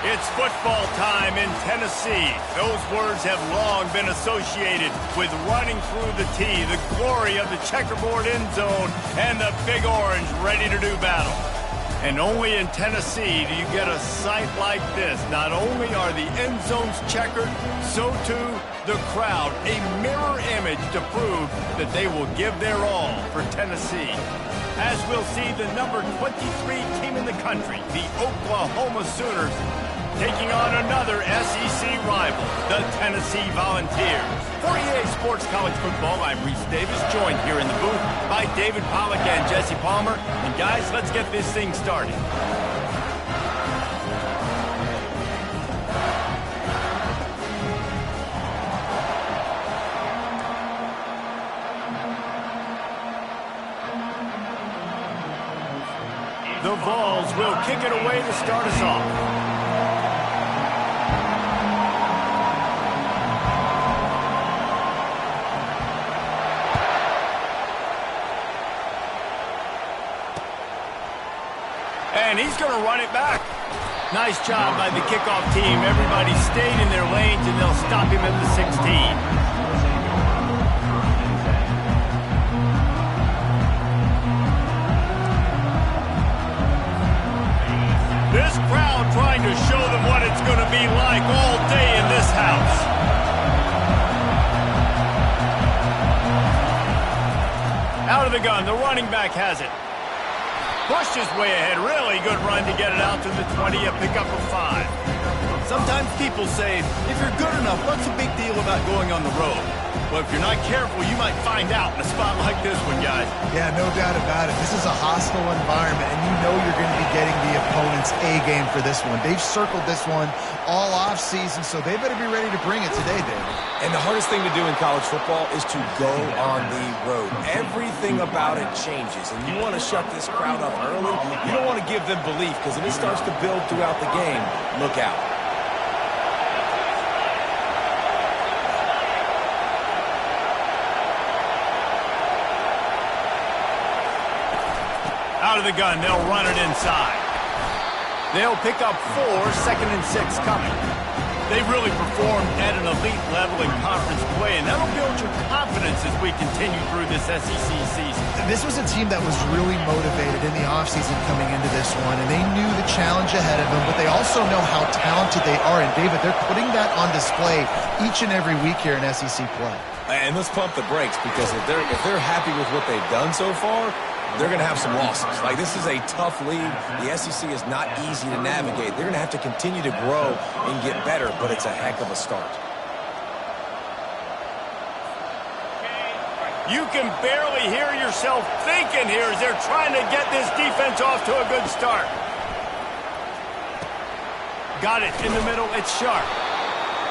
It's football time in Tennessee. Those words have long been associated with running through the tee, the glory of the checkerboard end zone, and the Big Orange ready to do battle. And only in Tennessee do you get a sight like this. Not only are the end zones checkered, so too the crowd, a mirror image to prove that they will give their all for Tennessee. As we'll see, the number 23 team in the country, the Oklahoma Sooners, taking on another SEC rival, the Tennessee Volunteers. For EA Sports College Football, I'm Reese Davis, joined here in the booth by David Pollack and Jesse Palmer. And guys, let's get this thing started. The Vols will kick it away to start us off. And he's going to run it back. Nice job by the kickoff team. Everybody stayed in their lanes, and they'll stop him at the 16. This crowd trying to show them what it's going to be like all day in this house. Out of the gun, the running back has it. Pushed his way ahead. Really good run to get it out to the 20, a pickup of 5. Sometimes people say, if you're good enough, what's the big deal about going on the road? Well, if you're not careful, you might find out in a spot like this one, guys. Yeah, no doubt about it. This is a hostile environment, and you know you're going to be getting the opponent's A game for this one. They've circled this one all offseason, so they better be ready to bring it today, David. And the hardest thing to do in college football is to go on the road. Everything about it changes, and you want to shut this crowd up early. You don't want to give them belief, because if it starts to build throughout the game, look out. Out of the gun, they'll run it inside. They'll pick up 4, 2nd and 6 coming. They've really performed at an elite level in conference play, and that'll build your confidence as we continue through this SEC season. This was a team that was really motivated in the offseason coming into this one, and they knew the challenge ahead of them, but they also know how talented they are. And, David, they're putting that on display each and every week here in SEC play. And let's pump the brakes, because if they're happy with what they've done so far, they're going to have some losses. Like, this is a tough league. The SEC is not easy to navigate. They're going to have to continue to grow and get better, but it's a heck of a start. You can barely hear yourself thinking here as they're trying to get this defense off to a good start. Got it in the middle. It's sharp.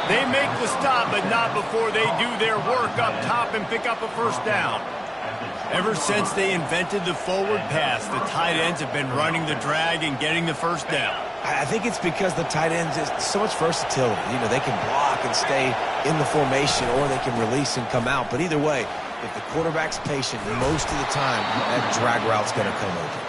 They make the stop, but not before they do their work up top and pick up a first down. Ever since they invented the forward pass, the tight ends have been running the drag and getting the first down. I think it's because the tight ends is so much versatility. You know, they can block and stay in the formation, or they can release and come out. But either way, if the quarterback's patient, most of the time, that drag route's going to come over.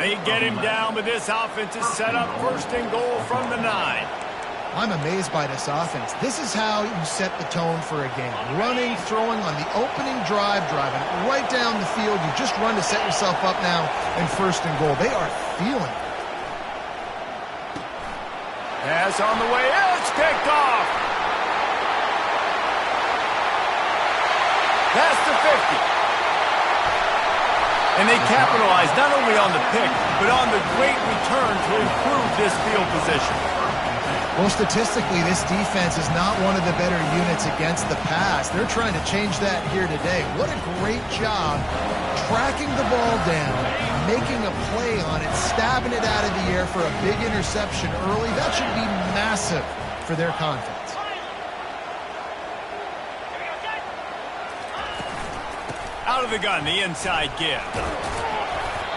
They get him down, but this offense is set up 1st and goal from the 9. I'm amazed by this offense. This is how you set the tone for a game. Running, throwing on the opening drive, driving right down the field. You just run to set yourself up now in 1st and goal. They are feeling it. Pass on the way. It's picked off. Past the 50. And they capitalize not only on the pick, but on the great return to improve this field position. Well, statistically, this defense is not one of the better units against the pass. They're trying to change that here today. What a great job tracking the ball down, making a play on it, stabbing it out of the air for a big interception early. That should be massive for their confidence. Out of the gun, the inside give.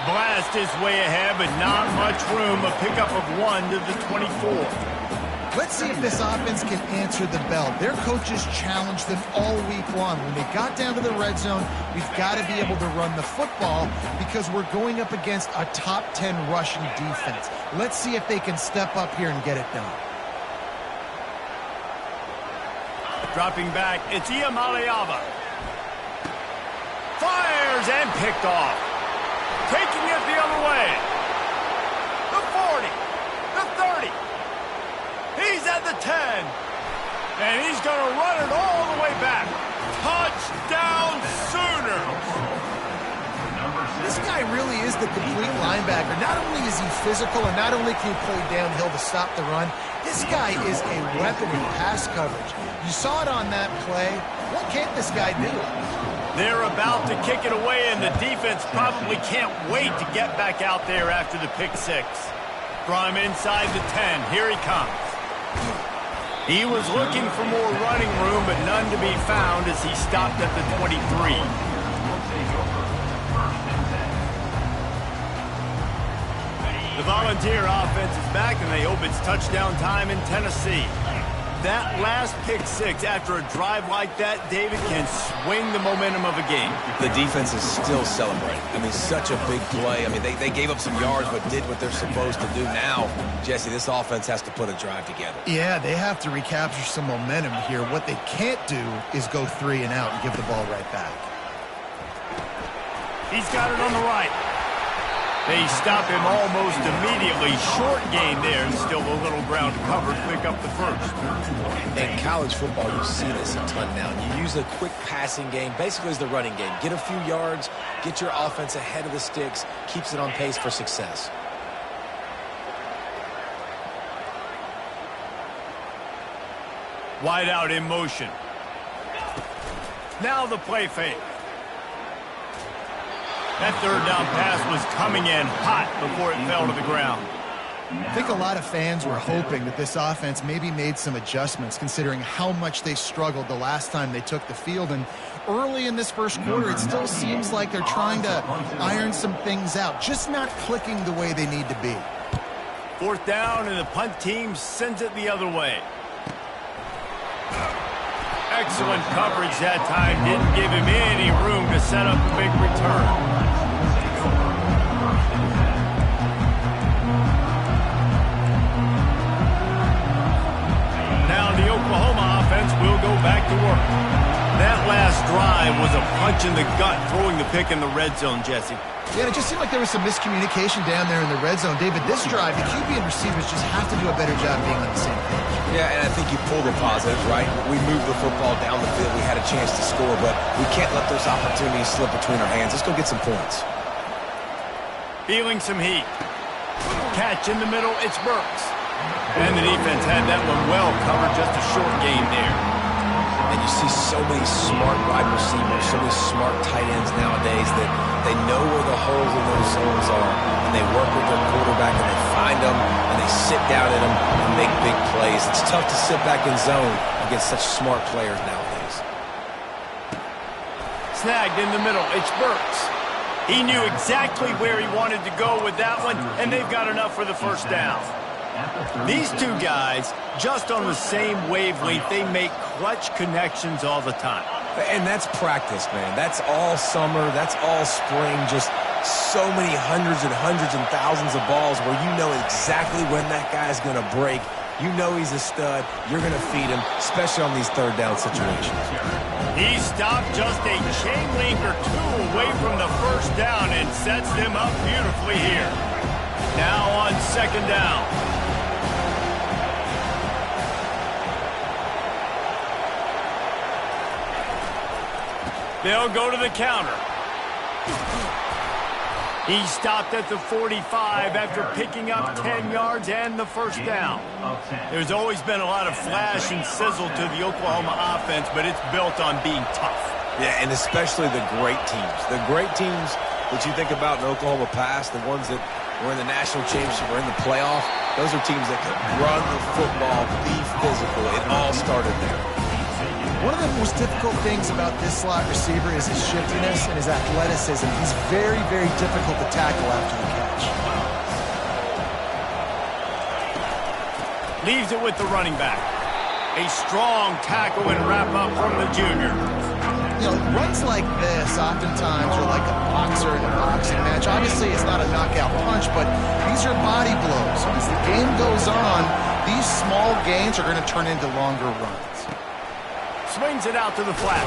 Blast his way ahead, but not much room. A pickup of 1 to the 24. Let's see if this offense can answer the bell. Their coaches challenged them all week long. When they got down to the red zone, we've got to be able to run the football because we're going up against a top 10 rushing defense. Let's see if they can step up here and get it done. Dropping back, it's Iamaleava. Fires and picked off. Taking it the other way. The 40. The 30. He's at the 10. And he's going to run it all the way back. Touchdown Sooners. This guy really is the complete linebacker. Not only is he physical and not only can he play downhill to stop the run, this guy is a weapon in pass coverage. You saw it on that play. What can't this guy do? They're about to kick it away, and the defense probably can't wait to get back out there after the pick six. From inside the 10, here he comes. He was looking for more running room, but none to be found as he stopped at the 23. The Volunteer offense is back, and they hope it's touchdown time in Tennessee. That last pick six after a drive like that, David, can swing the momentum of a game. The defense is still celebrating. I mean, such a big play. I mean, they gave up some yards but did what they're supposed to do. Now, Jesse, this offense has to put a drive together. Yeah, they have to recapture some momentum here. What they can't do is go 3 and out and give the ball right back. He's got it on the right. They stop him almost immediately. Short gain there, and still a little ground covered. Pick up the first. In college football, you see this a ton now. You use a quick passing game, basically as the running game. Get a few yards, get your offense ahead of the sticks, keeps it on pace for success. Wide out in motion. Now the play fake. That third down pass was coming in hot before it fell to the ground. I think a lot of fans were hoping that this offense maybe made some adjustments considering how much they struggled the last time they took the field. And early in this first quarter, it still seems like they're trying to iron some things out, just not clicking the way they need to be. Fourth down, and the punt team sends it the other way. Excellent coverage that time. Didn't give him any room to set up a big return. Now the Oklahoma offense will go back to work. That last drive was a punch in the gut, throwing the pick in the red zone, Jesse. Yeah, it just seemed like there was some miscommunication down there in the red zone. David, this drive, the QB and receivers just have to do a better job being on the same page. Yeah, and I think you pulled the positive, right? We moved the football down the field. We had a chance to score, but we can't let those opportunities slip between our hands. Let's go get some points. Feeling some heat. Catch in the middle, it's Burks. And the defense had that one well covered, just a short gain there. And you see so many smart wide receivers, so many smart tight ends nowadays that they know where the holes in those zones are, and they work with their quarterback, and they find them, and they sit down in them and make big plays. It's tough to sit back in zone against such smart players nowadays. Snagged in the middle, it's Burks. He knew exactly where he wanted to go with that one, and they've got enough for the first down. These two guys, just on the same wavelength, they make clutch connections all the time. And that's practice, man. That's all summer. That's all spring. Just so many hundreds and thousands of balls where you know exactly when that guy's going to break. You know he's a stud. You're going to feed him, especially on these third down situations. He stopped just a chain link or two away from the first down and sets them up beautifully here. Now on second down. They'll go to the counter. He stopped at the 45 after picking up 10 yards and the first down. There's always been a lot of flash and sizzle to the Oklahoma offense, but it's built on being tough. Yeah, and especially the great teams. The great teams that you think about in Oklahoma past, the ones that were in the national championship or in the playoff, those are teams that can run the football, be physical. It all started there. One of the most difficult things about this slot receiver is his shiftiness and his athleticism. He's very, very difficult to tackle after the catch. Leaves it with the running back. A strong tackle and wrap-up from the junior. You know, runs like this oftentimes are like a boxer in a boxing match. Obviously, it's not a knockout punch, but these are body blows. As the game goes on, these small gains are going to turn into longer runs. Swings it out to the flat.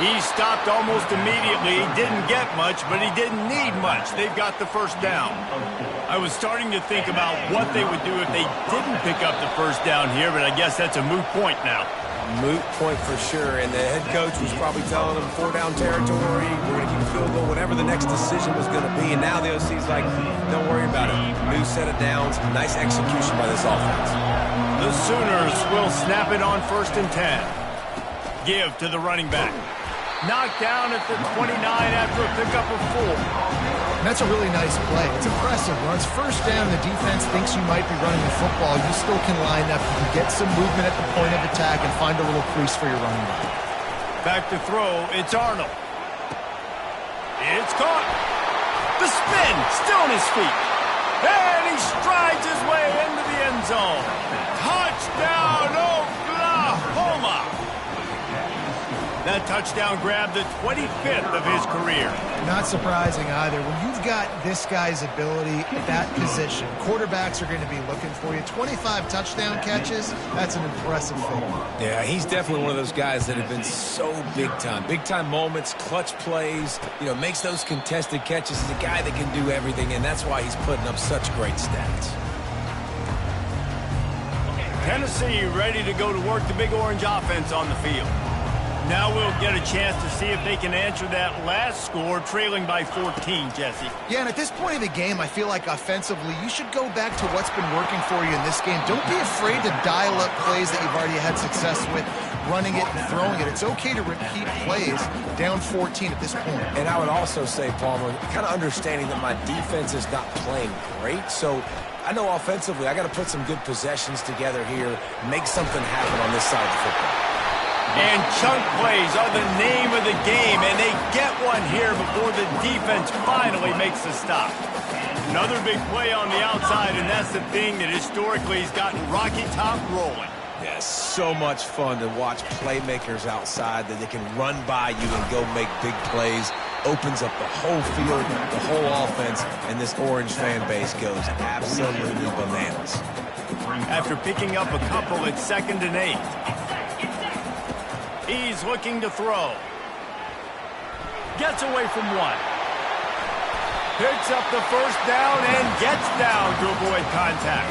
He stopped almost immediately. He didn't get much, but he didn't need much. They've got the first down. I was starting to think about what they would do if they didn't pick up the first down here, but I guess that's a moot point now. Moot point for sure, and the head coach was probably telling them 4-down territory, we're going to keep a field goal, whatever the next decision was going to be, and now the OC's like, don't worry about it. New set of downs, nice execution by this offense. The Sooners will snap it on 1st and 10. Give to the running back. Knocked down at the 29 after a pickup of 4. And that's a really nice play. It's impressive. Once first down, the defense thinks you might be running the football. You still can line up. You can get some movement at the point of attack and find a little crease for your running back. Back to throw. It's Arnold. It's caught. The spin. Still on his feet. And he strides his way into the end zone. Touchdown, Oklahoma. That touchdown grabbed the 25th of his career. Not surprising either. When you've got this guy's ability at that position, quarterbacks are going to be looking for you. 25 touchdown catches, that's an impressive thing. Yeah, he's definitely one of those guys that have been so big time. Big time moments, clutch plays, makes those contested catches. He's a guy that can do everything, and that's why he's putting up such great stats. Tennessee ready to go to work the Big Orange offense on the field. Now we'll get a chance to see if they can answer that last score, trailing by 14, Jesse. Yeah, and at this point of the game, I feel like offensively, you should go back to what's been working for you in this game. Don't be afraid to dial up plays that you've already had success with, running it and throwing it. It's okay to repeat plays down 14 at this point. And I would also say, Palmer, kind of understanding that my defense is not playing great, so I know offensively I got to put some good possessions together here, make something happen on this side of the football. And chunk plays are the name of the game, and they get one here before the defense finally makes the stop. Another big play on the outside, and that's the thing that historically has gotten Rocky Top rolling. Yeah, so much fun to watch playmakers outside that they can run by you and go make big plays. Opens up the whole field, the whole offense, and this Orange fan base goes absolutely bananas. After picking up a couple at 2nd and 8. He's looking to throw. Gets away from 1. Picks up the first down and gets down to avoid contact.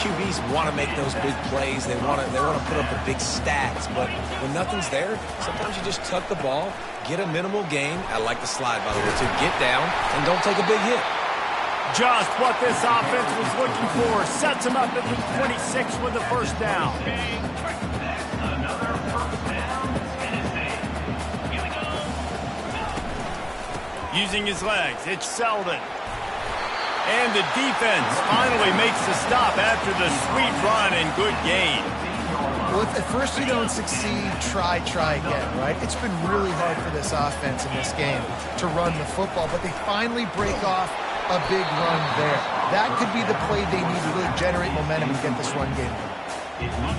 QBs want to make those big plays. They want to put up the big stats, but when nothing's there, sometimes you just tuck the ball, get a minimal gain. I like the slide, by the way, to get down and don't take a big hit. Just what this offense was looking for. Sets him up at the 26 with the first down. Using his legs, it's Selden. And the defense finally makes the stop after the sweet run and good gain. Well, if at first you don't succeed, try again, right? It's been really hard for this offense in this game to run the football, but they finally break off a big run there. That could be the play they need to really generate momentum and get this run game.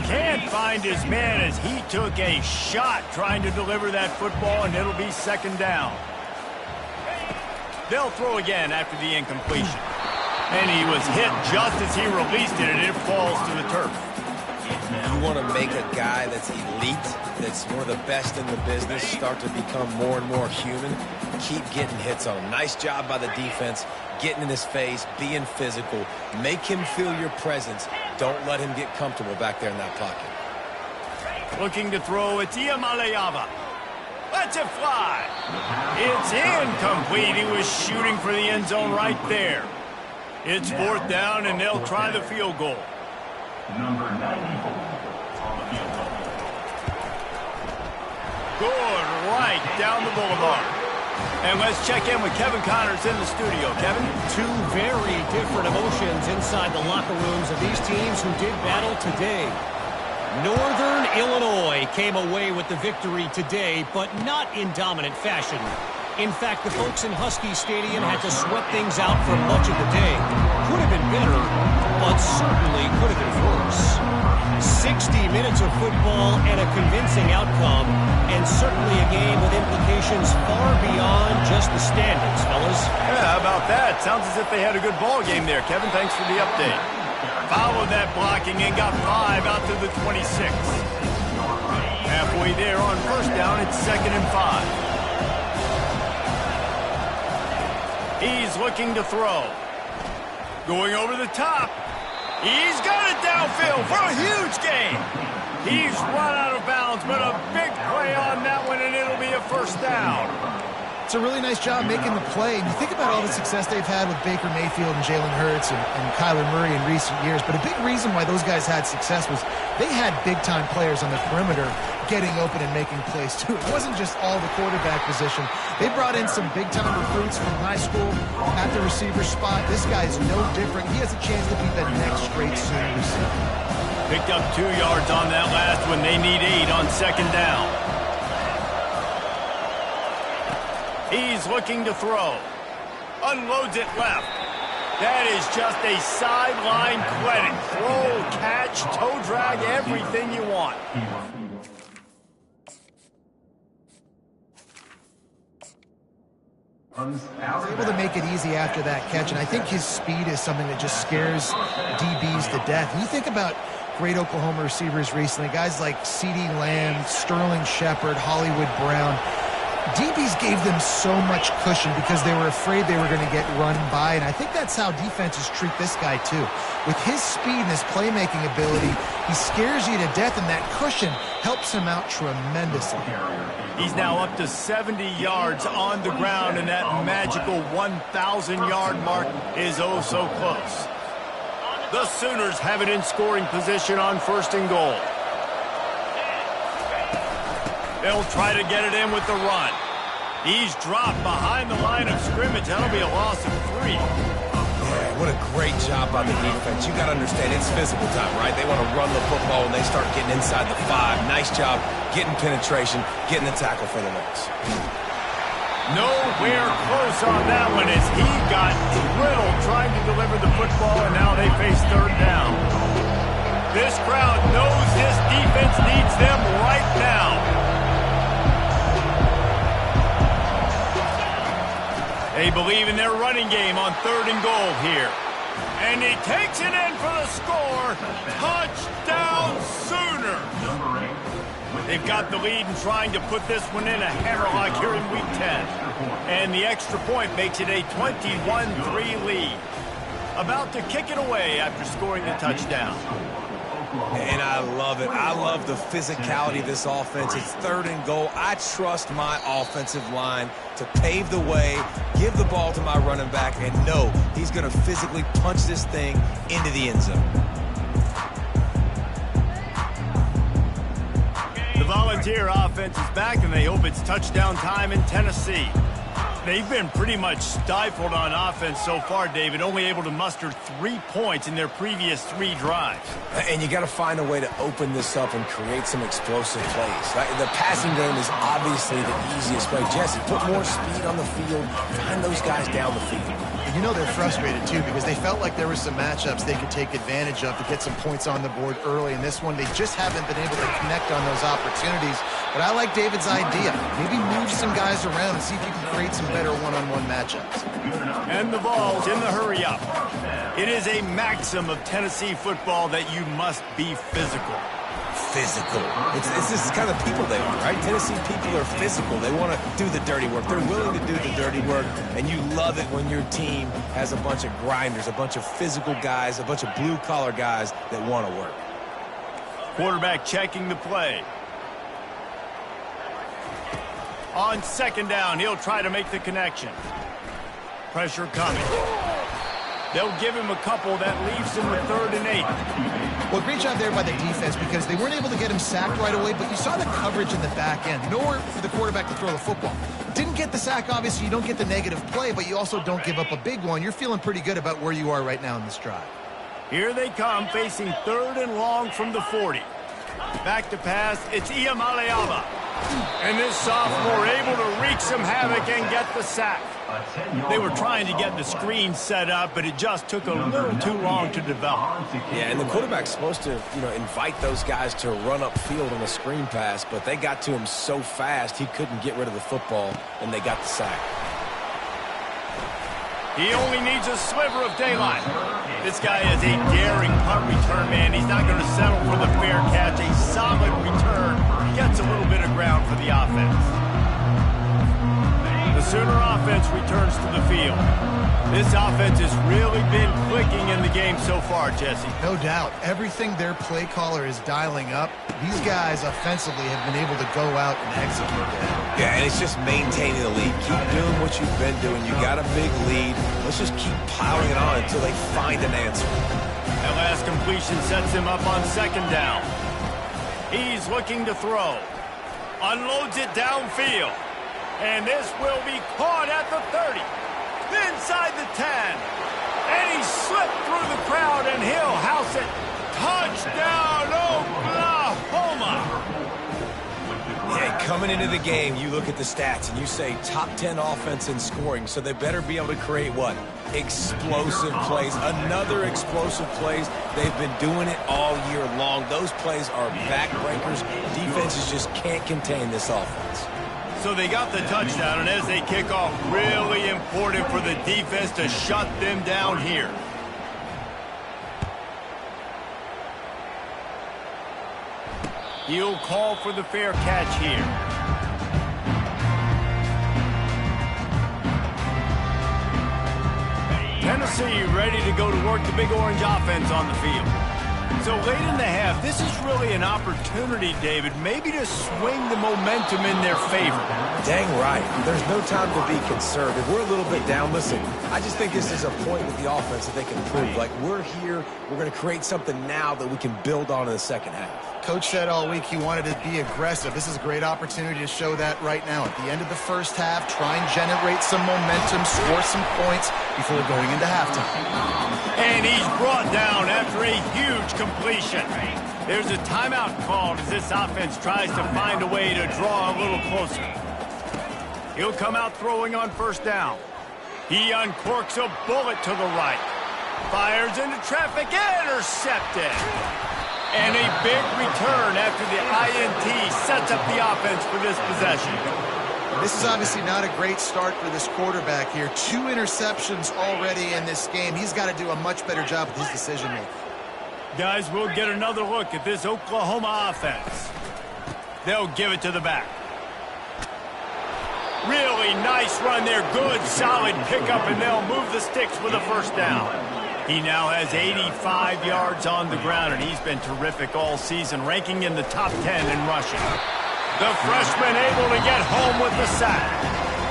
Can't find his man as he took a shot trying to deliver that football, and it'll be 2nd down. They'll throw again after the incompletion. And he was hit just as he released it, and it falls to the turf. You want to make a guy that's elite, that's one of the best in the business, start to become more and more human. Keep getting hits on him. Nice job by the defense, getting in his face, being physical. Make him feel your presence. Don't let him get comfortable back there in that pocket. Looking to throw, it's Iamaleava. Let's it fly. It's incomplete. He was shooting for the end zone right there. It's 4th down, and they'll try the field goal. Number 94. Good right down the boulevard. And let's check in with Kevin Connors in the studio. Kevin? Two very different emotions inside the locker rooms of these teams who did battle today. Northern Illinois came away with the victory today, but not in dominant fashion. In fact, the folks in Husky Stadium had to sweat things out for much of the day. Could have been better, but certainly could have been worse. 60 minutes of football and a convincing outcome, and certainly a game with implications far beyond just the standings, fellas. Yeah, how about that? Sounds as if they had a good ball game there, Kevin. Thanks for the update. Followed that blocking and got 5 out to the 26. Halfway there on first down, it's 2nd and 5. He's looking to throw. Going over the top. He's got it downfield for a huge gain. He's run out of bounds, but a big play on that one, and it'll be a first down. It's a really nice job making the play. And you think about all the success they've had with Baker Mayfield and Jalen Hurts and Kyler Murray in recent years. But a big reason why those guys had success was they had big-time players on the perimeter getting open and making plays, too. It wasn't just all the quarterback position. They brought in some big-time recruits from high school at the receiver spot. This guy's no different. He has a chance to be the next great senior receiver. Picked up 2 yards on that last one. They need 8 on 2nd down. He's looking to throw. Unloads it left. That is just a sideline clinic. Throw, catch, toe drag, everything you want. He's able to make it easy after that catch, and I think his speed is something that just scares DBs to death. And you think about great Oklahoma receivers recently, guys like CeeDee Lamb, Sterling Shepard, Hollywood Brown. DBs gave them so much cushion because they were afraid they were going to get run by, and I think that's how defenses treat this guy too. With his speed and his playmaking ability, he scares you to death, and that cushion helps him out tremendously. He's now up to 70 yards on the ground, and that magical 1,000-yard mark is oh so close. The Sooners have it in scoring position on 1st and goal. They'll try to get it in with the run. He's dropped behind the line of scrimmage. That'll be a loss of 3. Yeah, what a great job by the defense. You got to understand, it's physical time, right? They want to run the football when they start getting inside the 5. Nice job getting penetration, getting the tackle for the loss. Nowhere close on that one as he got drilled trying to deliver the football, and now they face 3rd down. This crowd knows this defense needs them right now. They believe in their running game on 3rd and goal here. And he takes it in for the score. Touchdown, Sooner. They've got the lead and trying to put this one in a hammerlock here in Week 10. And the extra point makes it a 21-3 lead. About to kick it away after scoring the touchdown. And I love it. I love the physicality of this offense. It's 3rd and goal. I trust my offensive line to pave the way, give the ball to my running back, and know he's going to physically punch this thing into the end zone. The Volunteer offense is back, and they hope it's touchdown time in Tennessee. They've been pretty much stifled on offense so far, David, only able to muster 3 points in their previous 3 drives. And you got to find a way to open this up and create some explosive plays. The passing game is obviously the easiest way. Jesse, put more speed on the field, find those guys down the field. And you know they're frustrated, too, because they felt like there were some matchups they could take advantage of to get some points on the board early. In this one, they just haven't been able to connect on those opportunities. But I like David's idea. Maybe move some guys around and see if you can create some better one-on-one matchups. And the ball's in the hurry-up. It is a maxim of Tennessee football that you must be physical. Physical. It's this kind of people they are, right? Tennessee people are physical. They want to do the dirty work. They're willing to do the dirty work, and you love it when your team has a bunch of grinders, a bunch of physical guys, a bunch of blue-collar guys that want to work. Quarterback checking the play. On 2nd down, he'll try to make the connection. Pressure coming. They'll give him a couple. That leaves him with 3rd and 8. Well, great job there by the defense because they weren't able to get him sacked right away, but you saw the coverage in the back end. Nowhere for the quarterback to throw the football. Didn't get the sack, obviously. You don't get the negative play, but you also don't give up a big one. You're feeling pretty good about where you are right now in this drive. Here they come, facing 3rd and long from the 40. Back to pass, it's Iamaleava. And this sophomore able to wreak some havoc and get the sack. They were trying to get the screen set up, but it just took a little too long to develop. Yeah, and the quarterback's supposed to, invite those guys to run upfield on a screen pass, but they got to him so fast he couldn't get rid of the football, and they got the sack. He only needs a sliver of daylight. This guy is a daring punt return man. He's not going to settle for the fair catch. A solid return gets a little bit of ground for the offense. The Sooner offense returns to the field. This offense has really been clicking in the game so far, Jesse. No doubt. Everything their play caller is dialing up, these guys offensively have been able to go out and execute that. Yeah, and it's just maintaining the lead. Keep doing what you've been doing. You got a big lead. Let's just keep piling it on until they find an answer. That last completion sets him up on second down. He's looking to throw. Unloads it downfield. And this will be caught at the 30. Inside the 10. And he slipped through the crowd, and he'll house it. Touchdown, Oklahoma! Yeah, coming into the game, you look at the stats, and you say top 10 offense in scoring, so they better be able to create what? Explosive plays. Another explosive plays. They've been doing it all year long. Those plays are backbreakers. Defenses just can't contain this offense. So they got the touchdown, and as they kick off, really important for the defense to shut them down here. He'll call for the fair catch here. Tennessee ready to go to work the Big Orange offense on the field. So late in the half, this is really an opportunity, David, maybe to swing the momentum in their favor. Dang right. There's no time to be conservative. We're a little bit down. Listen, I just think this is a point with the offense that they can prove. Like, we're here, we're going to create something now that we can build on in the second half. Coach said all week he wanted to be aggressive. This is a great opportunity to show that right now. At the end of the first half, try and generate some momentum, score some points before going into halftime. And he's brought down after a huge completion. There's a timeout called as this offense tries to find a way to draw a little closer. He'll come out throwing on first down. He uncorks a bullet to the right. Fires into traffic, intercepted. And a big return after the INT sets up the offense for this possession. This is obviously not a great start for this quarterback here. 2 interceptions already in this game. He's got to do a much better job with his decision-making. Guys, we'll get another look at this Oklahoma offense. They'll give it to the back. Really nice run there. Good, solid pickup, and they'll move the sticks with a first down. He now has 85 yards on the ground, and he's been terrific all season, ranking in the top 10 in rushing. The freshman able to get home with the sack.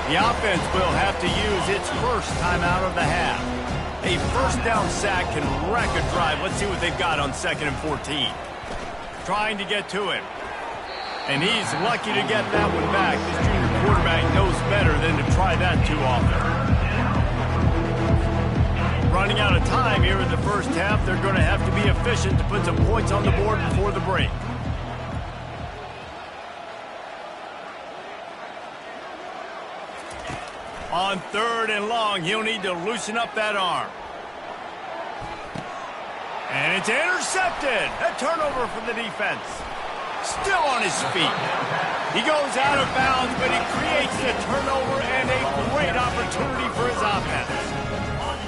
The offense will have to use its first timeout of the half. A first down sack can wreck a drive. Let's see what they've got on 2nd and 14. Trying to get to him. And he's lucky to get that one back. This junior quarterback knows better than to try that too often. Running out of time here in the first half. They're going to have to be efficient to put some points on the board before the break. On 3rd and long, he'll need to loosen up that arm. And it's intercepted. A turnover for the defense. Still on his feet. He goes out of bounds, but he creates the turnover and a great opportunity for his offense.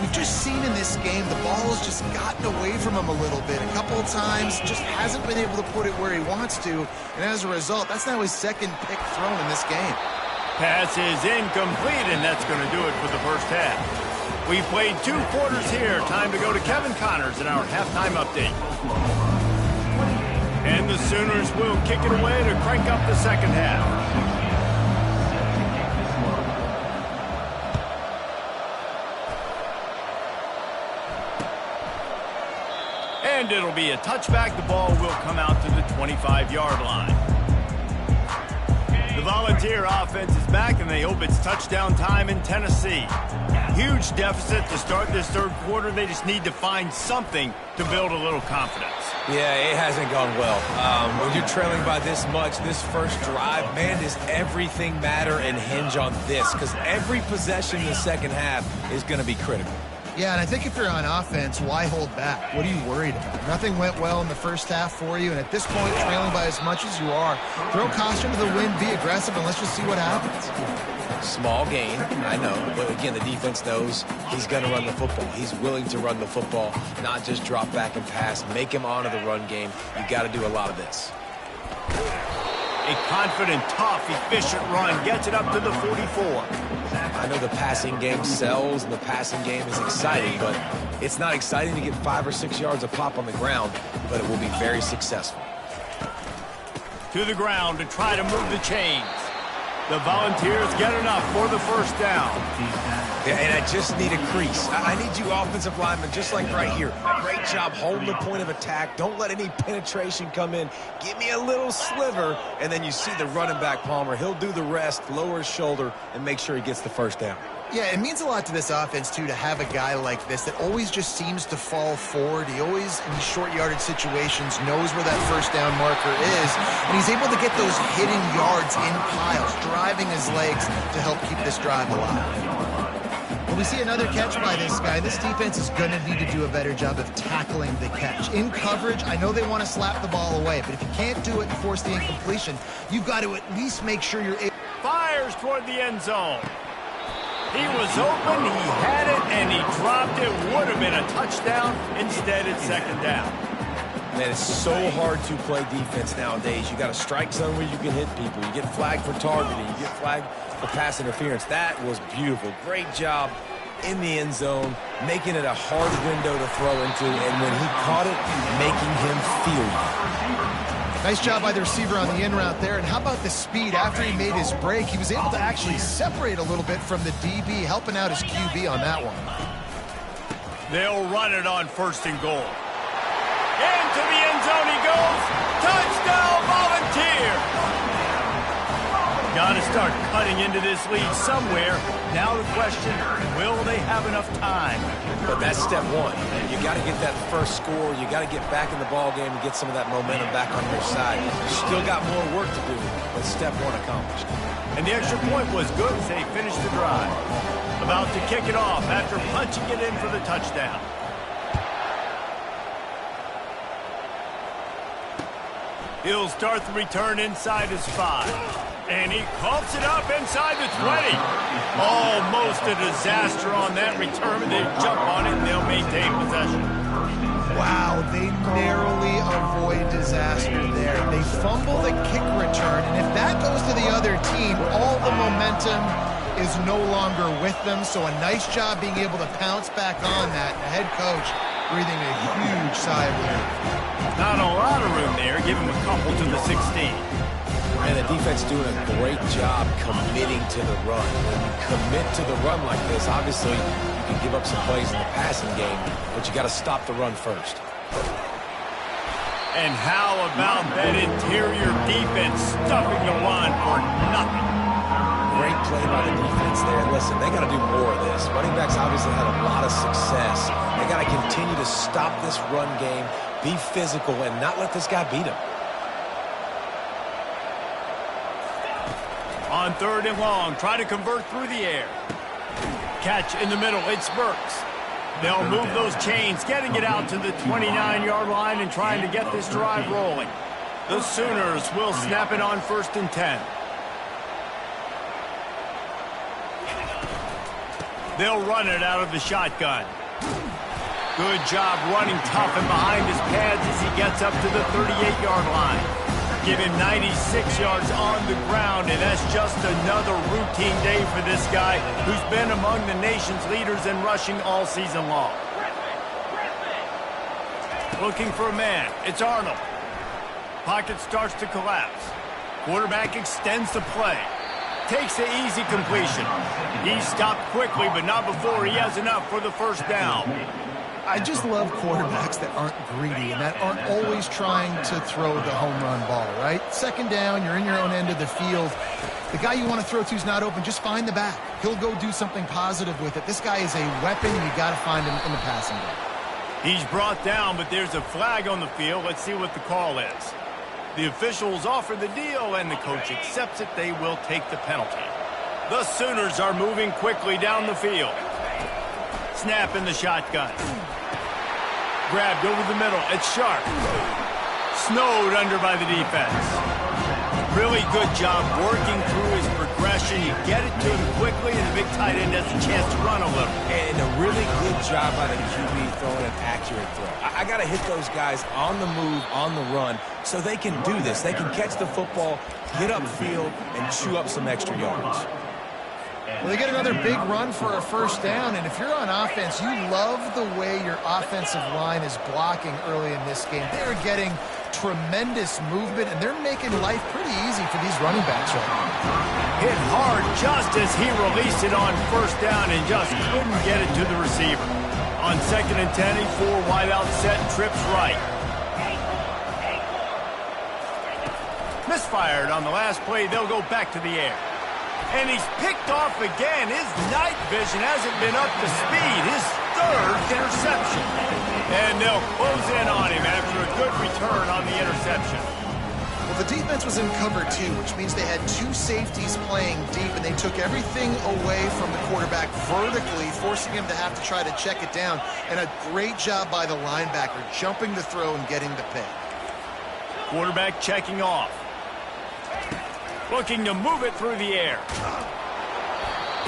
We've just seen in this game the ball has just gotten away from him a little bit. A couple of times, just hasn't been able to put it where he wants to. And as a result, that's now his 2nd pick thrown in this game. Pass is incomplete, and that's going to do it for the first half. We've played 2 quarters here. Time to go to Kevin Connors in our halftime update. And the Sooners will kick it away to crank up the second half. And it'll be a touchback. The ball will come out to the 25-yard line. The Volunteer offense is back, and they hope it's touchdown time in Tennessee. huge deficit to start this third quarter. They just need to find something to build a little confidence. Yeah, it hasn't gone well. When you're trailing by this much, this first drive, man, does everything matter and hinge on this? Because every possession in the second half is going to be critical. Yeah, and I think if you're on offense, why hold back? What are you worried about? Nothing went well in the first half for you, and at this point, trailing by as much as you are, throw caution to the wind, be aggressive, and let's just see what happens. Small gain, I know, but again, the defense knows he's going to run the football. He's willing to run the football, not just drop back and pass, make him honor the run game. You got to do a lot of this. A confident, tough, efficient run gets it up to the 44. I know the passing game sells and the passing game is exciting, but it's not exciting to get 5 or 6 yards of pop on the ground, but it will be very successful. To the ground to try to move the chains. The Volunteers get enough for the first down. Yeah, and I just need a crease. I need you offensive linemen, just like right here. Great job holding the point of attack. Don't let any penetration come in. Give me a little sliver, and then you see the running back, Palmer. He'll do the rest, lower his shoulder, and make sure he gets the first down. Yeah, it means a lot to this offense, too, to have a guy like this that always just seems to fall forward. He always, in these short yardage situations, knows where that first down marker is, and he's able to get those hidden yards in piles, driving his legs to help keep this drive alive. When we see another catch by this guy, this defense is going to need to do a better job of tackling the catch. In coverage, I know they want to slap the ball away, but if you can't do it and force the incompletion, you've got to at least make sure you're able. Fires toward the end zone. He was open, he had it, and he dropped it. Would have been a touchdown. Instead, it's second down. Man, it's so hard to play defense nowadays. You got a strike zone where you can hit people. You get flagged for targeting. You get flagged for pass interference. That was beautiful. Great job in the end zone, making it a hard window to throw into, and when he caught it, making him feel it. Nice job by the receiver on the in route there. And how about the speed? After he made his break, he was able to actually separate a little bit from the DB, helping out his QB on that one. They'll run it on first and goal. Into the end zone he goes. Touchdown, Volunteer! Got to start cutting into this lead somewhere. Now the question, will they have enough time? But that's step one. You got to get that first score. You got to get back in the ball game and get some of that momentum back on your side. You still got more work to do, but step one accomplished. And the extra point was good as they finished the drive. About to kick it off after punching it in for the touchdown. He'll start the return inside his 5. And he coughs it up inside the 20. Almost a disaster on that return. They jump on it and they'll maintain possession. Wow, they narrowly avoid disaster there. They fumble the kick return, and if that goes to the other team, all the momentum is no longer with them. So a nice job being able to pounce back on that. The head coach breathing a huge sigh of relief. Not a lot of room there. Give him a couple to the 16. And the defense doing a great job committing to the run. When you commit to the run like this, obviously you can give up some plays in the passing game, but you got to stop the run first. And how about that interior defense stuffing the run for nothing? Great play by the defense there. And listen, they got to do more of this. Running backs obviously had a lot of success. They got to continue to stop this run game, be physical, and not let this guy beat them. On third and long, try to convert through the air. Catch in the middle, it's Burks. They'll move those chains, getting it out to the 29-yard line and trying to get this drive rolling. The Sooners will snap it on first and 10. They'll run it out of the shotgun. Good job running tough and behind his pads as he gets up to the 38-yard line. Give him 96 yards on the ground, and that's just another routine day for this guy who's been among the nation's leaders in rushing all season long. Looking for a man. It's Arnold. Pocket starts to collapse. Quarterback extends the play. Takes the easy completion. He stopped quickly, but not before he has enough for the first down. I just love quarterbacks that aren't greedy and that aren't always trying to throw the home run ball, right? Second down, you're in your own end of the field. The guy you want to throw to is not open. Just find the back. He'll go do something positive with it. This guy is a weapon. You got to find him in the passing game. He's brought down, but there's a flag on the field. Let's see what the call is. The officials offer the deal, and the coach accepts it. They will take the penalty. The Sooners are moving quickly down the field. Snap in the shotgun. Grabbed over the middle. It's Sharp. Snowed under by the defense. Really good job working through his progression. You get it to him quickly, and the big tight end has a chance to run a little. And a really good job by the QB throwing an accurate throw. I got to hit those guys on the move, on the run, so they can do this. They can catch the football, get upfield, and chew up some extra yards. Well, they get another big run for a first down, and if you're on offense, you love the way your offensive line is blocking early in this game. They're getting tremendous movement, and they're making life pretty easy for these running backs right now. Hit hard just as he released it on first down and just couldn't get it to the receiver. On 2nd and 10, he four wide out set, trips right. Misfired on the last play. They'll go back to the air. And he's picked off again. His night vision hasn't been up to speed. His third interception. And they'll close in on him after a good return on the interception. Well, the defense was in cover two, which means they had two safeties playing deep, and they took everything away from the quarterback vertically, forcing him to have to try to check it down. And a great job by the linebacker, jumping the throw and getting the pick. Quarterback checking off. Looking to move it through the air.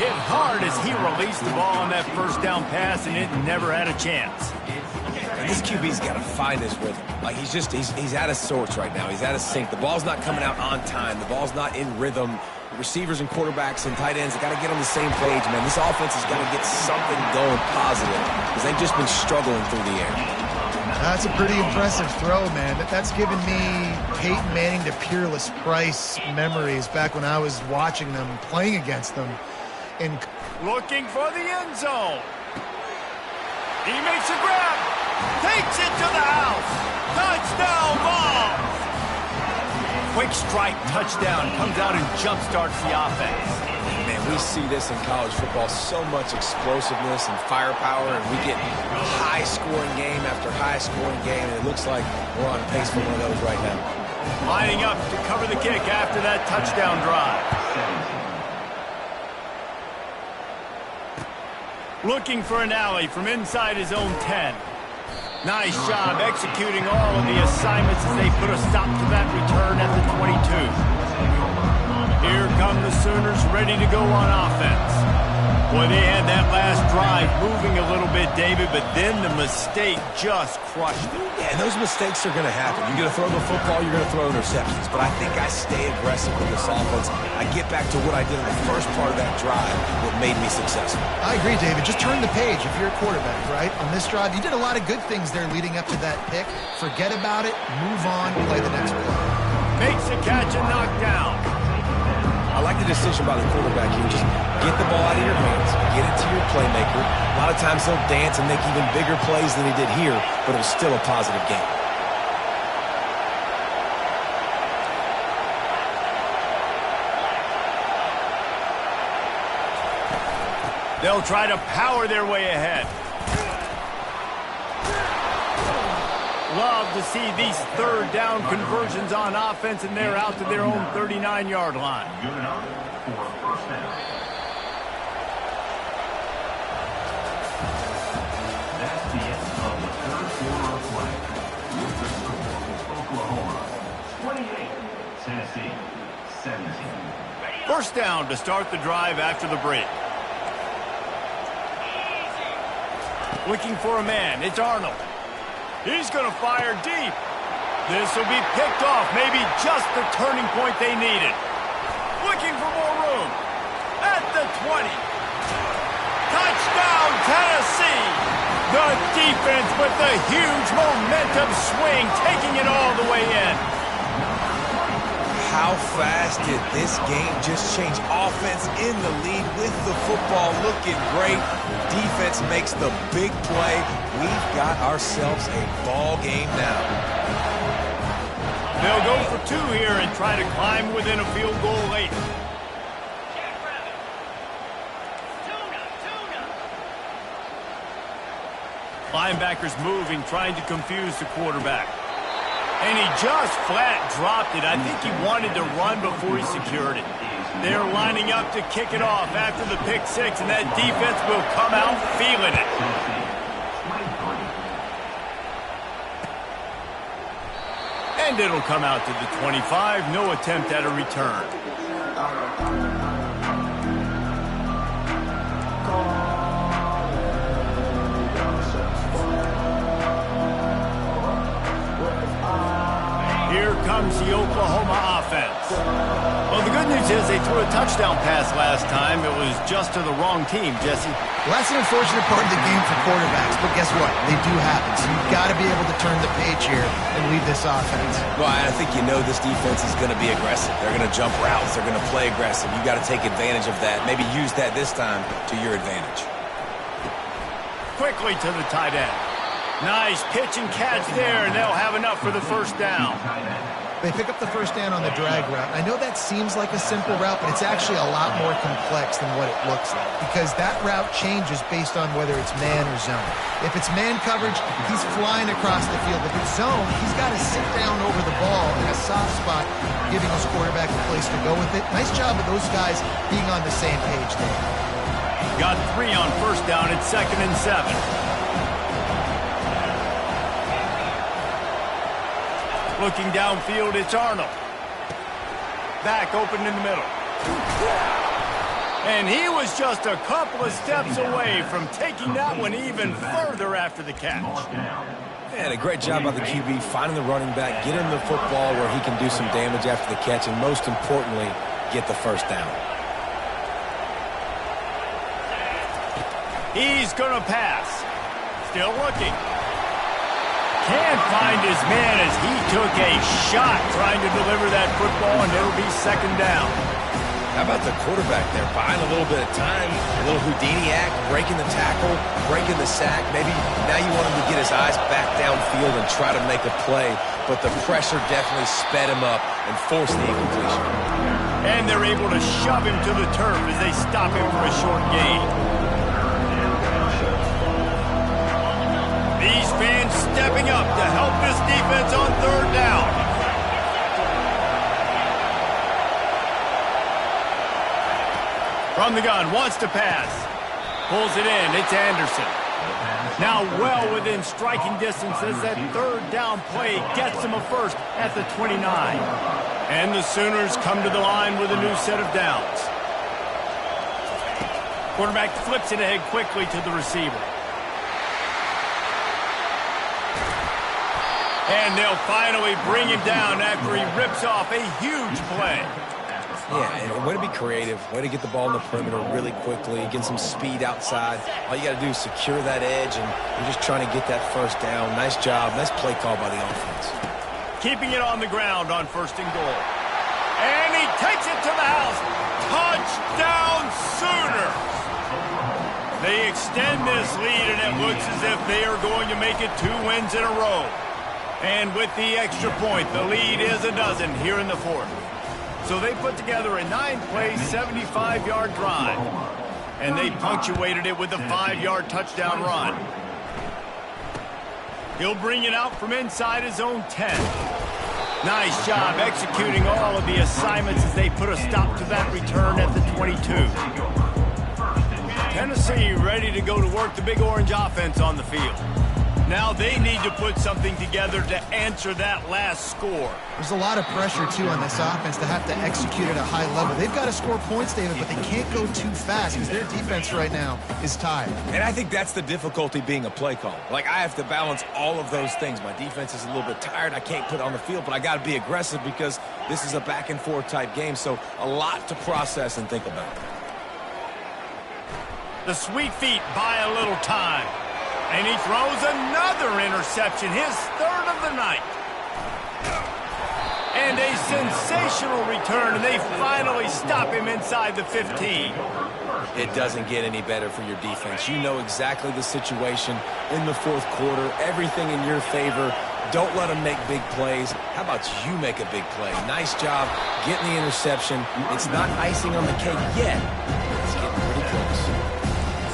Hit hard as he released the ball on that first down pass, and it never had a chance. And this QB's got to find his rhythm. Like, he's out of sorts right now. He's out of sync. The ball's not coming out on time. The ball's not in rhythm. The receivers and quarterbacks and tight ends, they got to get on the same page, man. This offense has got to get something going positive because they've just been struggling through the air. That's a pretty impressive throw, man. That's given me Peyton Manning to Peerless Price memories back when I was watching them, playing against them. Looking for the end zone. He makes a grab. Takes it to the house. Touchdown ball. Quick strike touchdown. Comes out and jumpstarts the offense. Man, we see this in college football, so much explosiveness and firepower, and we get high-scoring game after high-scoring game, and it looks like we're on pace for one of those right now. Lining up to cover the kick after that touchdown drive. Looking for an alley from inside his own 10. Nice job executing all of the assignments as they put a stop to that return at the 22. Here come the Sooners ready to go on offense. Boy, they had that last drive moving a little bit, David, but then the mistake just crushed it. Yeah, and those mistakes are going to happen. You're going to throw the football, you're going to throw interceptions. But I think I stay aggressive with this offense. I get back to what I did in the first part of that drive, what made me successful. I agree, David. Just turn the page if you're a quarterback, right? On this drive, you did a lot of good things there leading up to that pick. Forget about it, move on, play the next play. Makes a catch and knocked down. I like the decision by the quarterback here. Just get the ball out of your hands, get it to your playmaker. A lot of times he'll dance and make even bigger plays than he did here, but it was still a positive game. They'll try to power their way ahead. Love to see these third down conversions on offense, and they're out to their own 39-yard line. Good enough for a first down. That's the end of the third quarter of play. With the score, Oklahoma 28, Tennessee 17. First down to start the drive after the break. Looking for a man. It's Arnold. He's going to fire deep. This will be picked off. Maybe just the turning point they needed. Looking for more room. At the 20. Touchdown, Tennessee. The defense with the huge momentum swing, taking it all the way in. how fast did this game just change? Offense in the lead with the football looking great. Defense makes the big play. We've got ourselves a ball game now. They'll go for 2 here and try to climb within a field goal late. Linebackers moving, trying to confuse the quarterback. And he just flat dropped it. I think he wanted to run before he secured it. They're lining up to kick it off after the pick 6, and that defense will come out feeling it. And it'll come out to the 25. No attempt at a return. Here comes the Oklahoma offense. Well, the good news is they threw a touchdown pass last time. It was just to the wrong team, Jesse. Well, that's an unfortunate part of the game for quarterbacks, but guess what? They do happen, so you've got to be able to turn the page here and lead this offense. Well, I think you know this defense is going to be aggressive. They're going to jump routes. They're going to play aggressive. You've got to take advantage of that. Maybe use that this time to your advantage. Quickly to the tight end. Nice pitch and catch there, and they'll have enough for the first down. They pick up the first down on the drag route. I know that seems like a simple route, but it's actually a lot more complex than what it looks like because that route changes based on whether it's man or zone. If it's man coverage, he's flying across the field. If it's zone, he's got to sit down over the ball in a soft spot, giving his quarterback a place to go with it. Nice job of those guys being on the same page there. Got 3 on first down at 2nd and 7. Looking downfield, it's Arnold. Back open in the middle. And he was just a couple of steps away from taking that one even further after the catch. And a great job by the QB finding the running back, get him the football where he can do some damage after the catch, and most importantly, get the first down. He's going to pass. Still looking. Can't find his man as he took a shot trying to deliver that football, and it'll be 2nd down. How about the quarterback there? Buying a little bit of time, a little Houdini act, breaking the tackle, breaking the sack. Maybe now you want him to get his eyes back downfield and try to make a play, but the pressure definitely sped him up and forced the incompletion. And they're able to shove him to the turf as they stop him for a short gain. These fans stepping up to help this defense on 3rd down. From the gun, wants to pass. Pulls it in, it's Anderson. Now well within striking distance as that 3rd down play gets him a first at the 29. And the Sooners come to the line with a new set of downs. Quarterback flips it ahead quickly to the receiver. And they'll finally bring him down after he rips off a huge play. Yeah, and way to be creative, way to get the ball in the perimeter really quickly, get some speed outside. All you got to do is secure that edge, and you're just trying to get that first down. Nice job, nice play call by the offense. Keeping it on the ground on 1st and goal. And he takes it to the house. Touchdown Sooners! They extend this lead, and it looks as if they are going to make it 2 wins in a row. And with the extra point, the lead is a dozen here in the 4th. So they put together a 9-play, 75-yard drive. And they punctuated it with a 5-yard touchdown run. He'll bring it out from inside his own 10. Nice job executing all of the assignments as they put a stop to that return at the 22. Tennessee ready to go to work the Big Orange offense on the field. Now they need to put something together to answer that last score. There's a lot of pressure, too, on this offense to have to execute at a high level. They've got to score points, David, but they can't go too fast because their defense right now is tired. And I think that's the difficulty being a play caller. Like, I have to balance all of those things. My defense is a little bit tired. I can't put it on the field, but I got to be aggressive because this is a back-and-forth type game, so a lot to process and think about. The sweet feet buy a little time. And he throws another interception, his 3rd of the night. And a sensational return, and they finally stop him inside the 15. It doesn't get any better for your defense. You know exactly the situation in the fourth quarter, everything in your favor. Don't let them make big plays. How about you make a big play? Nice job getting the interception. It's not icing on the cake yet. It's getting pretty close.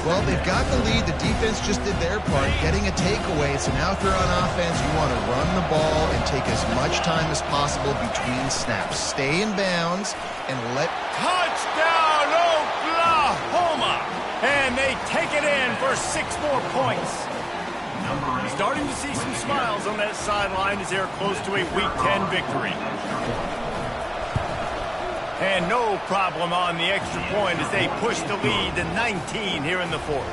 Well, they've got the lead. The defense just did their part, getting a takeaway. So now if they're on offense, you want to run the ball and take as much time as possible between snaps. Stay in bounds and let... Touchdown, Oklahoma! And they take it in for 6 more points. Starting to see some smiles on that sideline as they're close to a Week 10 victory. And no problem on the extra point as they push the lead to 19 here in the fourth.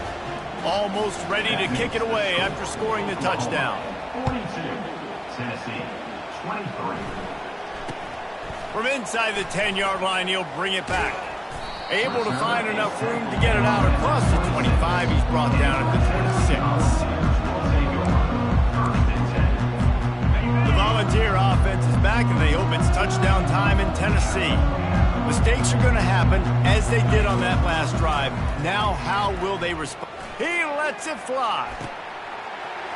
Almost ready to kick it away after scoring the touchdown. 42, Tennessee, 23. From inside the 10-yard line, he'll bring it back. Able to find enough room to get it out across the 25. He's brought down at the 26. The Volunteer offense is back, and they hope it's touchdown time in Tennessee. Mistakes are going to happen, as they did on that last drive. Now, how will they respond? He lets it fly.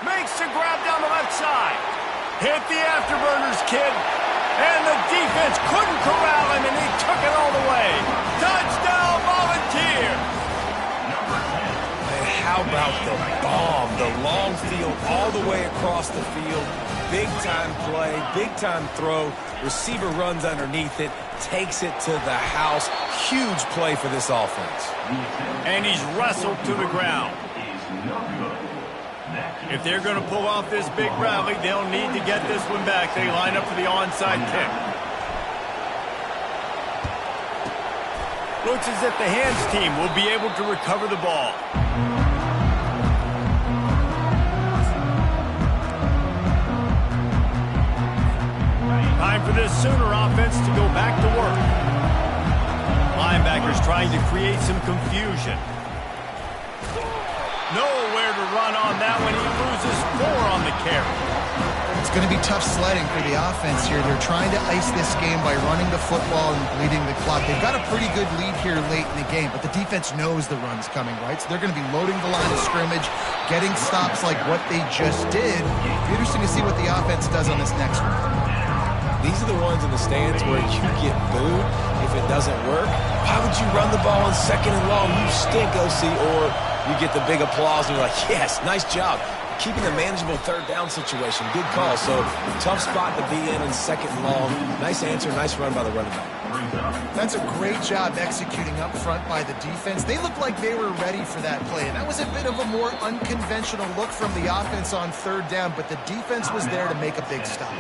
Makes the grab down the left side. Hit the afterburners, kid. And the defense couldn't corral him, and he took it all the way. Touchdown, Volunteer! And how about the bomb? The long field all the way across the field. Big-time play, big-time throw. Receiver runs underneath it, takes it to the house. Huge play for this offense. And he's wrestled to the ground. If they're going to pull off this big rally, they'll need to get this one back. They line up for the onside kick. Looks as if the hands team will be able to recover the ball. Time for this Sooner offense to go back to work. Linebackers trying to create some confusion. Nowhere to run on that one. He loses 4 on the carry. It's going to be tough sledding for the offense here. They're trying to ice this game by running the football and bleeding the clock. They've got a pretty good lead here late in the game, but the defense knows the run's coming, right? So they're going to be loading the line of scrimmage, getting stops like what they just did. It'll be interesting to see what the offense does on this next one. These are the ones in the stands where you get booed if it doesn't work. Why would you run the ball on 2nd and long? You stink, OC. Or you get the big applause and you're like, yes, nice job. Keeping a manageable 3rd down situation. Good call. So tough spot to be in 2nd and long. Nice answer, nice run by the running back. That's a great job executing up front by the defense. They looked like they were ready for that play. And that was a bit of a more unconventional look from the offense on 3rd down, but the defense was there to make a big stop.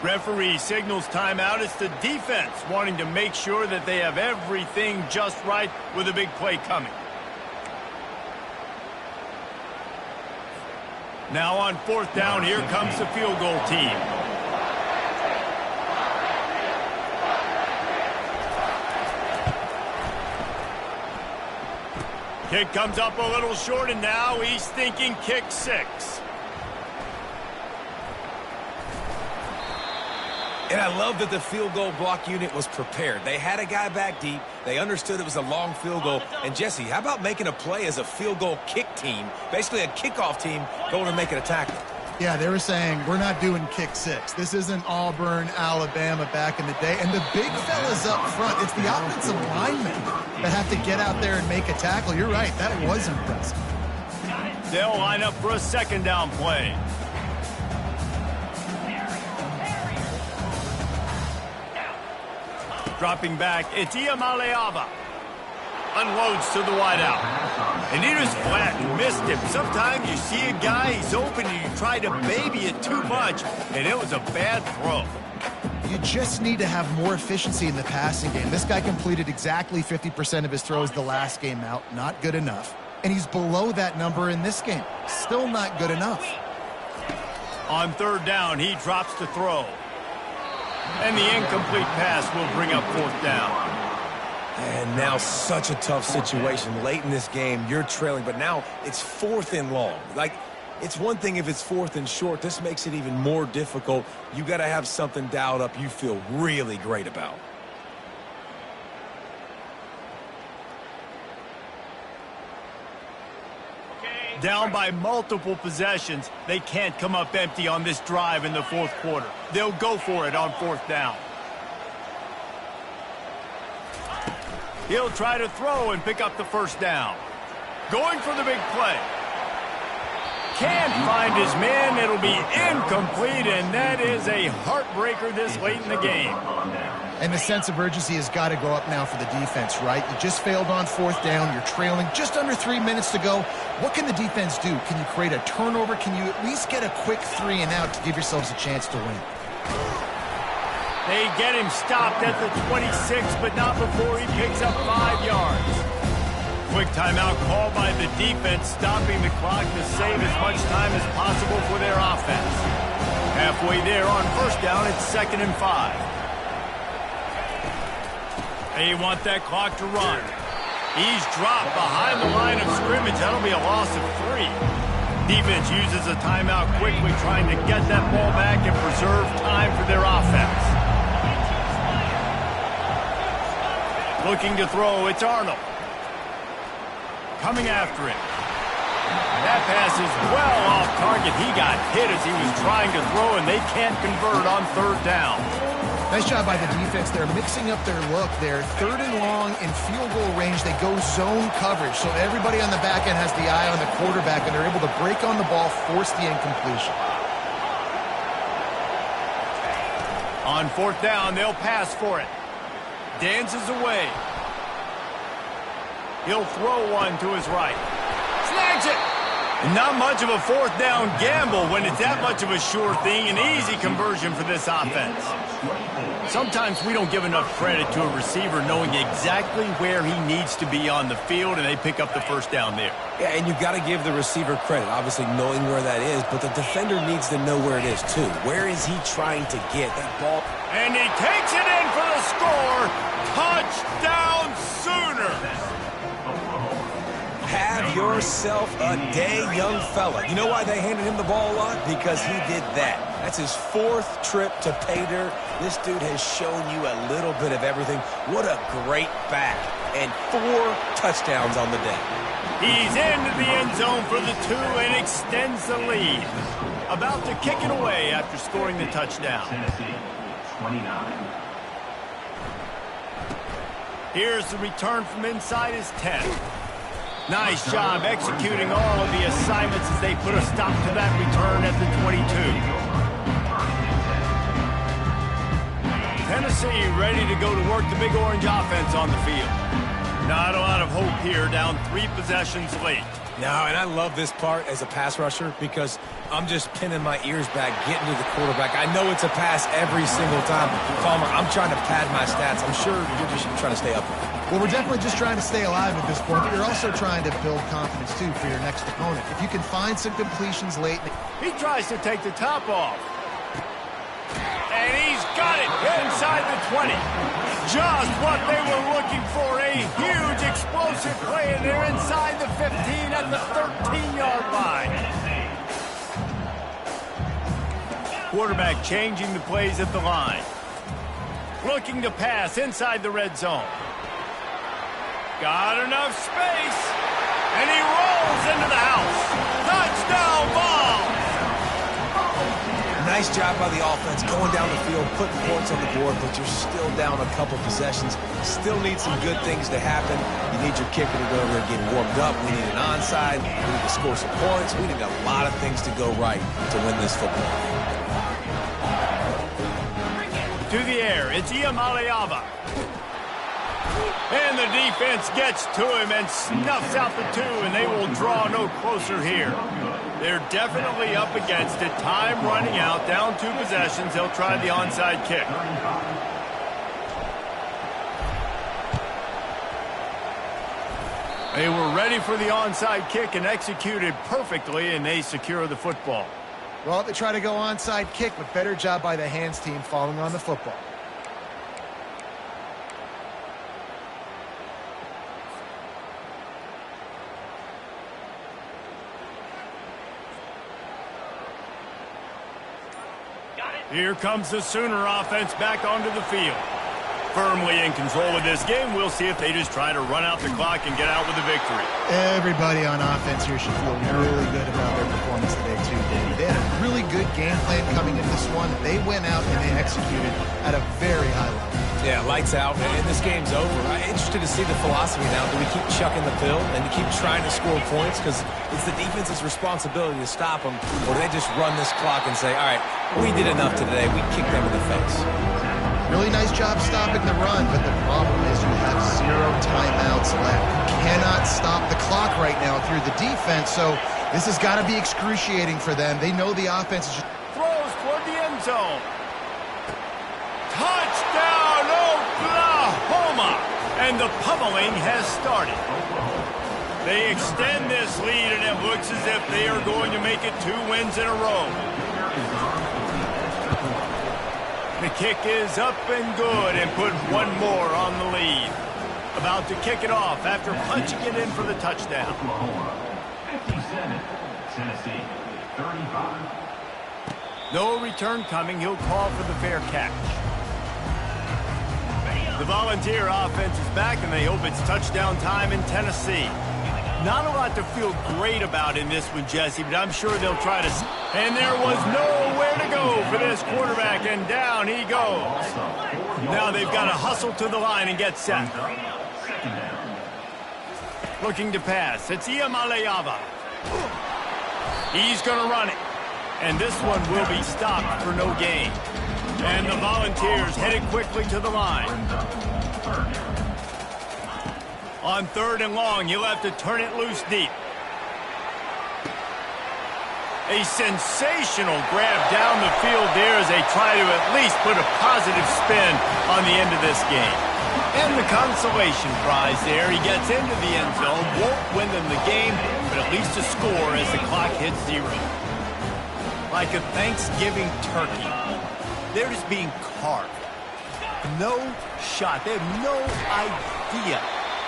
Referee signals timeout. It's the defense wanting to make sure that they have everything just right with a big play coming. Now on 4th down, here comes the field goal team. Kick comes up a little short, and now he's thinking kick 6. And I love that the field goal block unit was prepared. They had a guy back deep. They understood it was a long field goal. And, Jesse, how about making a play as a field goal kick team, basically a kickoff team, going and making a tackle? Yeah, they were saying, we're not doing kick 6. This isn't Auburn, Alabama back in the day. And the big fellas up front, it's the offensive linemen that have to get out there and make a tackle. You're right, that was impressive. They'll line up for a 2nd down play. Dropping back, it's Iamaleava. Unloads to the wideout. And he just flat missed him. Sometimes you see a guy, he's open, and you try to baby it too much, and it was a bad throw. You just need to have more efficiency in the passing game. This guy completed exactly 50% of his throws the last game out. Not good enough. And he's below that number in this game. Still not good enough. On 3rd down, he drops to throw. And the incomplete pass will bring up 4th down. And now such a tough situation. Late in this game, you're trailing, but now it's 4th and long. Like, It's one thing if it's 4th and short. This makes it even more difficult. You got to have something dialed up you feel really great about. Down by multiple possessions, they can't come up empty on this drive in the 4th quarter. They'll go for it on 4th down. He'll try to throw and pick up the 1st down. Going for the big play. Can't find his man. It'll be incomplete, and that is a heartbreaker this late in the game. And the sense of urgency has got to go up now for the defense, right? You just failed on 4th down. You're trailing just under 3 minutes to go. What can the defense do? Can you create a turnover? Can you at least get a quick 3 and out to give yourselves a chance to win? They get him stopped at the 26, but not before he picks up 5 yards. Quick timeout called by the defense, stopping the clock to save as much time as possible for their offense. Halfway there on 1st down, it's 2nd and 5. They want that clock to run. He's dropped behind the line of scrimmage. That'll be a loss of 3. Defense uses a timeout quickly, trying to get that ball back and preserve time for their offense. Looking to throw, it's Arnold. Coming after it. That pass is well off target. He got hit as he was trying to throw, and they can't convert on 3rd down. Nice job by the defense. They're mixing up their look. They're 3rd and long in field goal range. They go zone coverage, so everybody on the back end has the eye on the quarterback, and they're able to break on the ball, force the incompletion. On 4th down, they'll pass for it. Dances away. He'll throw one to his right. Snags it! Not much of a 4th down gamble when it's that much of a sure thing. An easy conversion for this offense. Sometimes we don't give enough credit to a receiver knowing exactly where he needs to be on the field, and they pick up the 1st down there. Yeah, and you've got to give the receiver credit, obviously knowing where that is, but the defender needs to know where it is too. Where is he trying to get that ball? And he takes it in for the score. Touchdown Sooner! Have yourself a day, young fella. You know why they handed him the ball a lot? Because he did that. That's his 4th trip to pay dirt. This dude has shown you a little bit of everything. What a great back. And 4 touchdowns on the day. He's into the end zone for the 2 and extends the lead. About to kick it away after scoring the touchdown. Tennessee, 29. Here's the return from inside his 10. Nice job executing all of the assignments as they put a stop to that return at the 22. Tennessee ready to go to work the Big Orange offense on the field. Not a lot of hope here, down 3 possessions late. No, and I love this part as a pass rusher because I'm just pinning my ears back, getting to the quarterback. I know it's a pass every single time. Palmer, I'm trying to pad my stats. I'm sure you're just trying to stay up there. Well, we're definitely just trying to stay alive at this point, but you're also trying to build confidence, too, for your next opponent. If you can find some completions late. He tries to take the top off. And he's got it inside the 20. Just what they were looking for, a huge explosive play, and they're inside the 15 at the 13-yard line. Quarterback changing the plays at the line. Looking to pass inside the red zone. Got enough space, and he rolls into the house. Touchdown ball! Nice job by the offense going down the field, putting points on the board, but you're still down a couple possessions. Still need some good things to happen. You need your kicker to go over and get warmed up. We need an onside. We need to score some points. We need a lot of things to go right to win this football game. To the air, it's Iamaleava. And the defense gets to him and snuffs out the 2, and they will draw no closer here. They're definitely up against it. Time running out, down 2 possessions. They'll try the onside kick. They were ready for the onside kick and executed perfectly, and they secure the football. Well, they try to go onside kick, but better job by the hands team falling on the football. Here comes the Sooner offense back onto the field. Firmly in control of this game. We'll see if they just try to run out the clock and get out with a victory. Everybody on offense here should feel really good about their performance today, too, Davey. They had a really good game plan coming in this one. They went out and they executed at a very high level. Yeah, lights out, and this game's over. I'm interested to see the philosophy now. Do we keep chucking the pill and keep trying to score points? Because it's the defense's responsibility to stop them. Or do they just run this clock and say, all right, we did enough today. We kicked them in the face. Really nice job stopping the run, but the problem is you have 0 timeouts left. You cannot stop the clock right now through the defense, so this has got to be excruciating for them. They know the offense is just... Throws toward the end zone. Touchdown, Oklahoma! And the pummeling has started. They extend this lead, and it looks as if they are going to make it 2 wins in a row. The kick is up and good and put 1 more on the lead. About to kick it off after punching it in for the touchdown. Oklahoma 57, Tennessee 35. No return coming. He'll call for the fair catch. The Volunteer offense is back, and they hope it's touchdown time in Tennessee. Not a lot to feel great about in this one, Jesse, but I'm sure they'll try to... And there was nowhere to go for this quarterback, and down he goes. Now they've got to hustle to the line and get set. Looking to pass. It's Iamaleava. He's going to run it. And this one will be stopped for no gain. And the Volunteers headed quickly to the line. On 3rd and long, you'll have to turn it loose deep. A sensational grab down the field there as they try to at least put a positive spin on the end of this game. And the consolation prize there, he gets into the end zone, won't win them the game, but at least a score as the clock hits 0. Like a Thanksgiving turkey, they're just being carved. No shot. They have no idea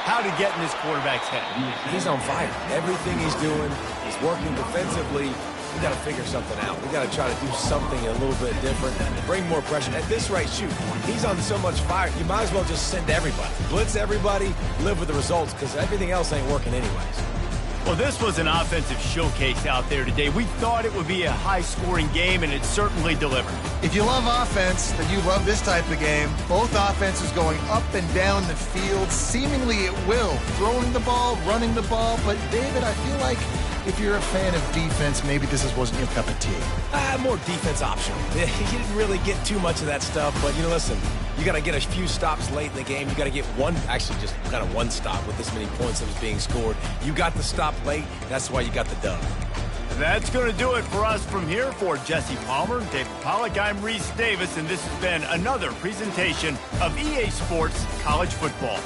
how to get in this quarterback's head. He's on fire. Everything he's doing is working defensively. We got to figure something out. We got to try to do something a little bit different, bring more pressure. At this rate, shoot, he's on so much fire, you might as well just send everybody. Blitz everybody, live with the results, because everything else ain't working anyways. Well, this was an offensive showcase out there today. We thought it would be a high-scoring game, and it certainly delivered. If you love offense, then you love this type of game. Both offenses going up and down the field, seemingly at will. Throwing the ball, running the ball. But, David, I feel like if you're a fan of defense, maybe this wasn't your cup of tea. More defense optional. He didn't really get too much of that stuff, but, listen, you got to get a few stops late in the game. You got to get just kind of one stop with this many points that was being scored. You got the stop late. That's why you got the dub. That's going to do it for us from here. For Jesse Palmer, David Pollack, I'm Reese Davis, and this has been another presentation of EA Sports College Football.